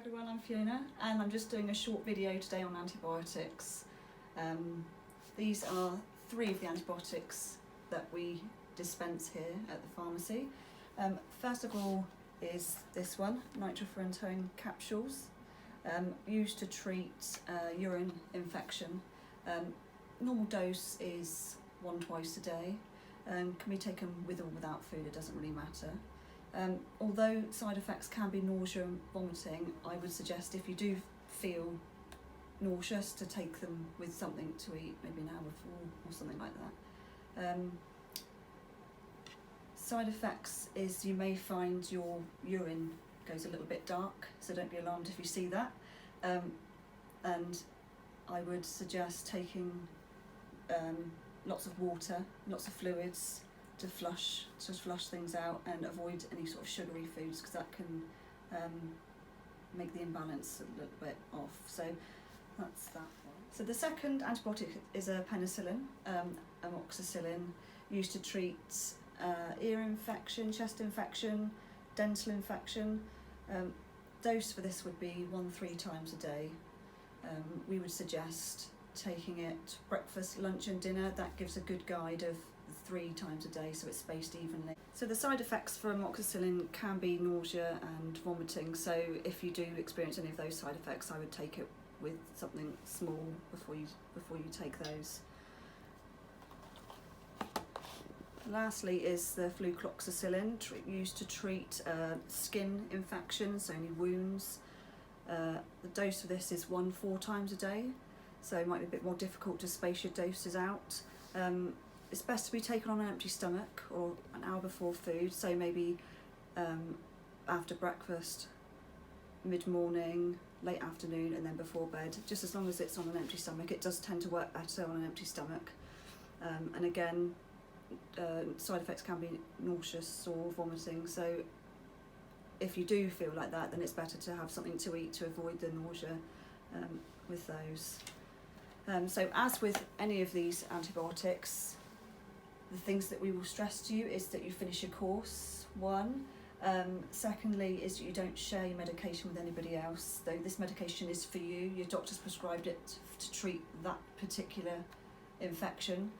everyone, I'm Fiona and I'm just doing a short video today on antibiotics. These are 3 of the antibiotics that we dispense here at the pharmacy. First of all is this one, Nitrofurantone Capsules, used to treat urine infection. Normal dose is 1-2 a day, can be taken with or without food, it doesn't really matter. Although side effects can be nausea and vomiting, I would suggest if you do feel nauseous to take them with something to eat, maybe an hour before or something like that. Side effects is you may find your urine goes a little bit dark, so don't be alarmed if you see that. And I would suggest taking lots of water, lots of fluids, to flush things out and avoid any sort of sugary foods, because that can make the imbalance a little bit off. So that's that one. So the second antibiotic is a penicillin, Amoxicillin, used to treat ear infection, chest infection, dental infection. Dose for this would be 1-3 times a day. We would suggest taking it breakfast, lunch and dinner. That gives a good guide of 3 times a day, so it's spaced evenly. So the side effects for amoxicillin can be nausea and vomiting, so if you do experience any of those side effects, I would take it with something small before you take those. Lastly is the Flucloxacillin, used to treat skin infections, so any wounds. The dose of this is 1-4 times a day, so it might be a bit more difficult to space your doses out. It's best to be taken on an empty stomach or an hour before food, so maybe after breakfast, mid-morning, late afternoon and then before bed, just as long as it's on an empty stomach. It does tend to work better on an empty stomach. And again, side effects can be nauseous or vomiting, so if you do feel like that, then it's better to have something to eat to avoid the nausea with those. So as with any of these antibiotics, the things that we will stress to you is that you finish your course, 1. Secondly is that you don't share your medication with anybody else, though this medication is for you. Your doctor's prescribed it to treat that particular infection.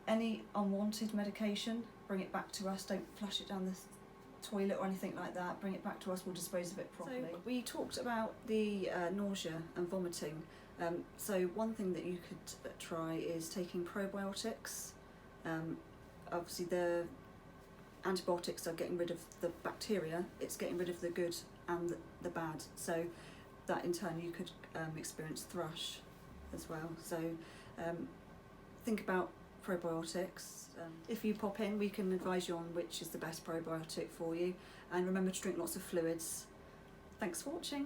Any unwanted medication, bring it back to us. Don't flush it down the toilet or anything like that. Bring it back to us, we'll dispose of it properly. So we talked about the nausea and vomiting. So one thing that you could try is taking probiotics. Obviously the antibiotics are getting rid of the bacteria, it's getting rid of the good and the bad, so that in turn you could experience thrush as well. So think about probiotics. If you pop in, we can advise you on which is the best probiotic for you, and remember to drink lots of fluids. Thanks for watching.